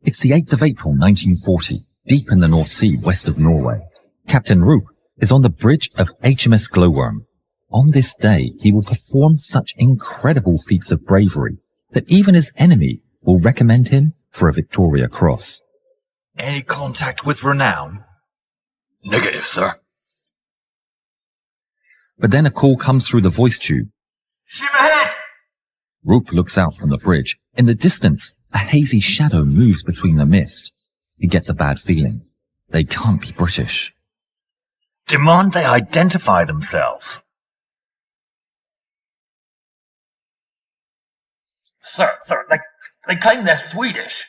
It's the 8th of April 1940, deep in the North Sea west of Norway. Captain Roop is on the bridge of HMS Glowworm. On this day, he will perform such incredible feats of bravery that even his enemy will recommend him for a Victoria Cross. Any contact with Renown? Negative, sir. But then a call comes through the voice tube. Ship ahead! Roop looks out from the bridge. In the distance, a hazy shadow moves between the mist. He gets a bad feeling. They can't be British. Demand they identify themselves. Sir, they claim they're Swedish.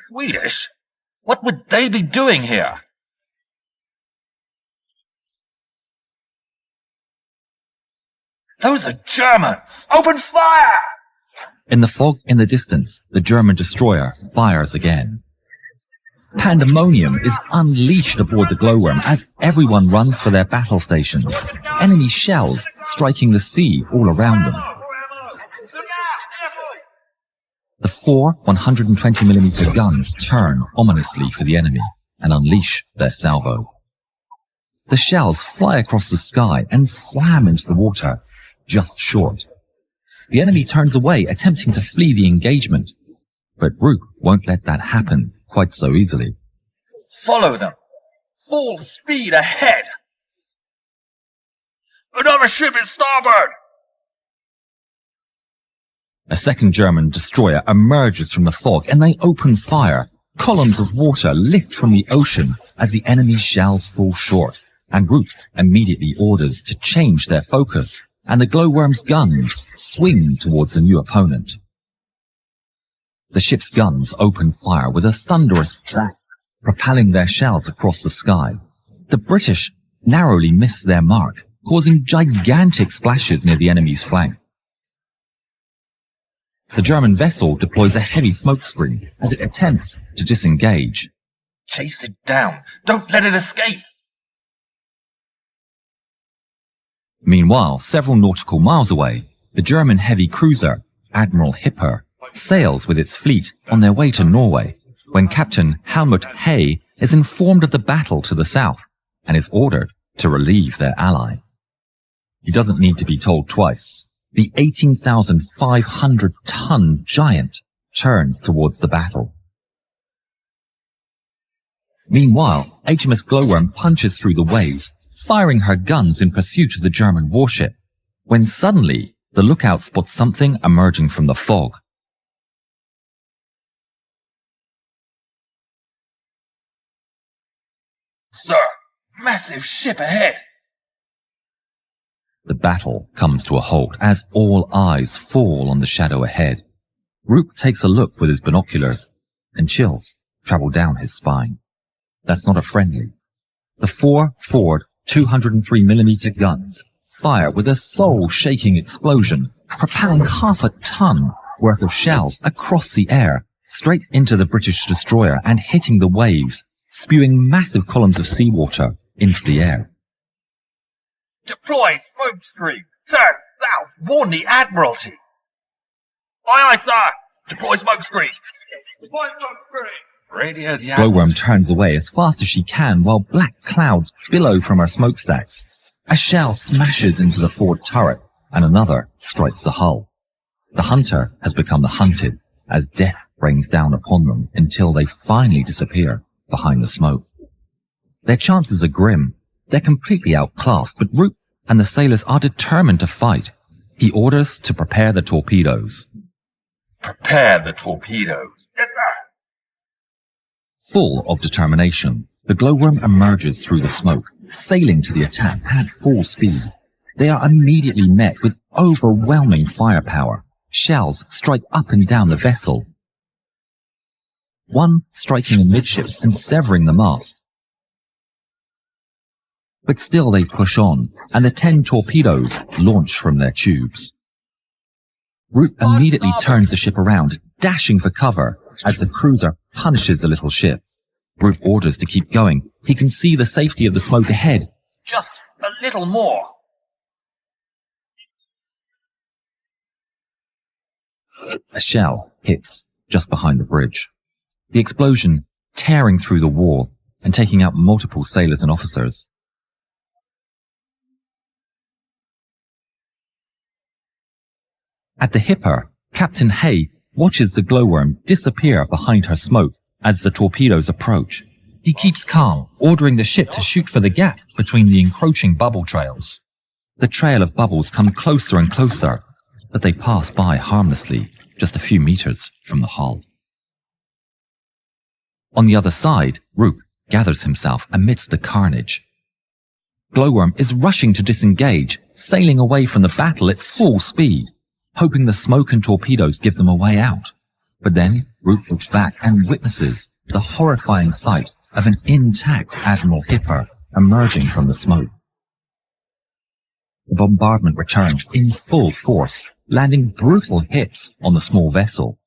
Swedish? What would they be doing here? Those are Germans! Open fire! In the fog in the distance, the German destroyer fires again. Pandemonium is unleashed aboard the Glowworm as everyone runs for their battle stations. Enemy shells striking the sea all around them. The 4 120mm guns turn ominously for the enemy and unleash their salvo. The shells fly across the sky and slam into the water, just short. The enemy turns away, attempting to flee the engagement, but Roop won't let that happen quite so easily. Follow them! Full speed ahead! Another ship is starboard! A second German destroyer emerges from the fog and they open fire. Columns of water lift from the ocean as the enemy's shells fall short, and Roop immediately orders to change their focus, and the Glowworm's guns swing towards the new opponent. The ship's guns open fire with a thunderous bang, propelling their shells across the sky. The British narrowly miss their mark, causing gigantic splashes near the enemy's flank. The German vessel deploys a heavy smokescreen as it attempts to disengage. Chase it down! Don't let it escape! Meanwhile, several nautical miles away, the German heavy cruiser, Admiral Hipper, sails with its fleet on their way to Norway, when Captain Helmut Hay is informed of the battle to the south and is ordered to relieve their ally. He doesn't need to be told twice. The 18,500-ton giant turns towards the battle. Meanwhile, HMS Glowworm punches through the waves, firing her guns in pursuit of the German warship, when suddenly the lookout spots something emerging from the fog. Sir, massive ship ahead! The battle comes to a halt as all eyes fall on the shadow ahead. Roop takes a look with his binoculars, and chills travel down his spine. That's not a friendly. The 4 Ford 203mm guns fire with a soul-shaking explosion, propelling half a ton worth of shells across the air, straight into the British destroyer and hitting the waves, spewing massive columns of seawater into the air. Deploy smokescreen! Turn south! Warn the Admiralty! Aye, aye, sir! Deploy smokescreen! Deploy smokescreen! Radio the Glowworm turns away as fast as she can while black clouds billow from her smokestacks. A shell smashes into the forward turret and another strikes the hull. The hunter has become the hunted as death rains down upon them until they finally disappear behind the smoke. Their chances are grim. They're completely outclassed, but Roop and the sailors are determined to fight. He orders to prepare the torpedoes. Prepare the torpedoes. Yes, sir! Full of determination, the Glowworm emerges through the smoke, sailing to the attack at full speed. They are immediately met with overwhelming firepower. Shells strike up and down the vessel, one striking amidships and severing the mast. But still they push on, and the 10 torpedoes launch from their tubes. Roop immediately turns the ship around, dashing for cover as the cruiser punishes the little ship. Roop orders to keep going. He can see the safety of the smoke ahead. Just a little more. A shell hits just behind the bridge. the explosion tearing through the wall and taking out multiple sailors and officers. At the hipper, Captain Hay watches the glowworm disappear behind her smoke as the torpedoes approach. He keeps calm, ordering the ship to shoot for the gap between the encroaching bubble trails. The trail of bubbles come closer and closer, but they pass by harmlessly, just a few meters from the hull. On the other side, Roop gathers himself amidst the carnage. Glowworm is rushing to disengage, sailing away from the battle at full speed, hoping the smoke and torpedoes give them a way out. But then Roop looks back and witnesses the horrifying sight of an intact Admiral Hipper emerging from the smoke. The bombardment returns in full force, landing brutal hits on the small vessel.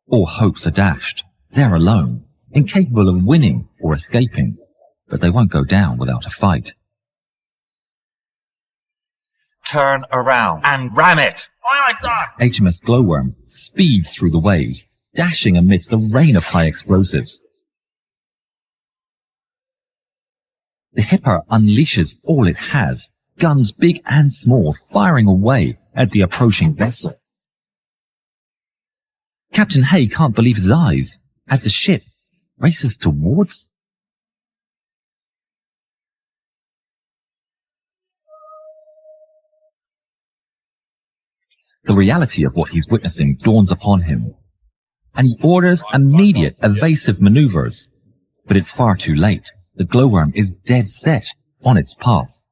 All hopes are dashed. They're alone, incapable of winning or escaping, but they won't go down without a fight. Turn around and ram it! Aye, aye, sir! HMS Glowworm speeds through the waves, dashing amidst a rain of high explosives. The Hipper unleashes all it has, guns big and small firing away at the approaching vessel. Captain Hay can't believe his eyes as the ship races towards. The reality of what he's witnessing dawns upon him, and he orders immediate evasive maneuvers. But it's far too late. The glowworm is dead set on its path.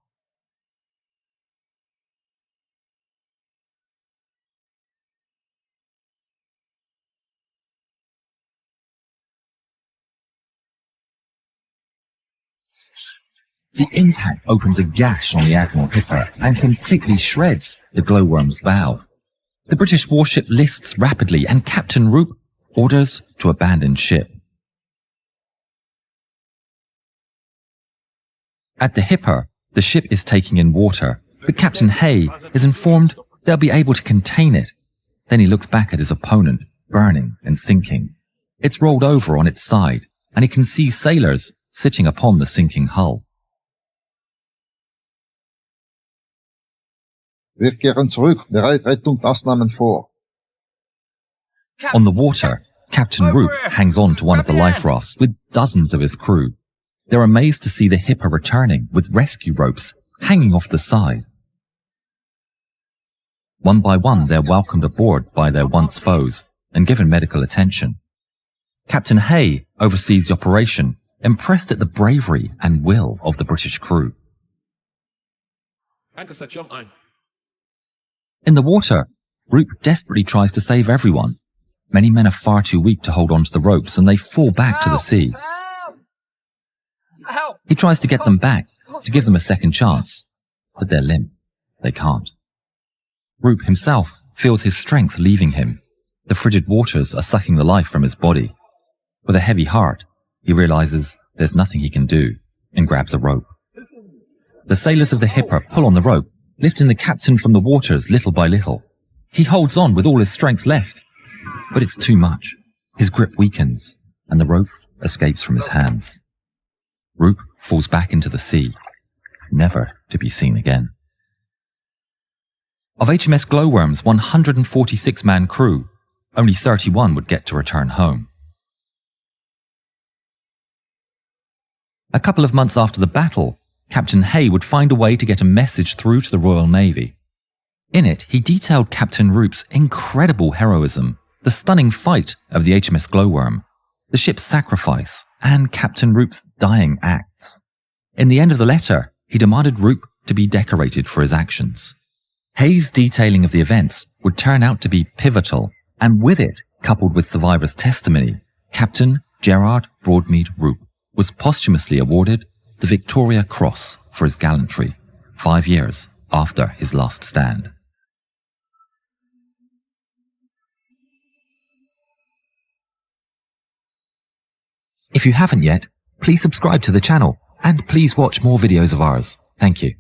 The impact opens a gash on the Admiral Hipper and completely shreds the glowworm's bow. The British warship lists rapidly and Captain Roop orders to abandon ship. At the Hipper, the ship is taking in water, but Captain Hay is informed they'll be able to contain it. Then he looks back at his opponent, burning and sinking. It's rolled over on its side, and he can see sailors sitting upon the sinking hull. Wir kehren zurück, bereit Rettungsmaßnahmen vor. On the water, Captain Roop hangs on to one of the life rafts with dozens of his crew. They're amazed to see the Hipper returning with rescue ropes hanging off the side. One by one, they're welcomed aboard by their once foes and given medical attention. Captain Hay oversees the operation, impressed at the bravery and will of the British crew. In the water, Roop desperately tries to save everyone. Many men are far too weak to hold on to the ropes and they fall back to the sea. He tries to get them back, to give them a second chance, but they're limp. They can't. Roop himself feels his strength leaving him. The frigid waters are sucking the life from his body. With a heavy heart, he realizes there's nothing he can do and grabs a rope. The sailors of the Hipper pull on the rope, lifting the captain from the waters little by little. He holds on with all his strength left, but it's too much. His grip weakens, and the rope escapes from his hands. Roop falls back into the sea, never to be seen again. Of HMS Glowworm's 146-man crew, only 31 would get to return home. A couple of months after the battle, Captain Hay would find a way to get a message through to the Royal Navy. In it, he detailed Captain Roop's incredible heroism, the stunning fight of the HMS Glowworm, the ship's sacrifice, and Captain Roop's dying acts. In the end of the letter, he demanded Roop to be decorated for his actions. Hay's detailing of the events would turn out to be pivotal, and with it, coupled with survivors' testimony, Captain Gerard Broadmead Roop was posthumously awarded the Victoria Cross for his gallantry, 5 years after his last stand. If you haven't yet, please subscribe to the channel and please watch more videos of ours. Thank you.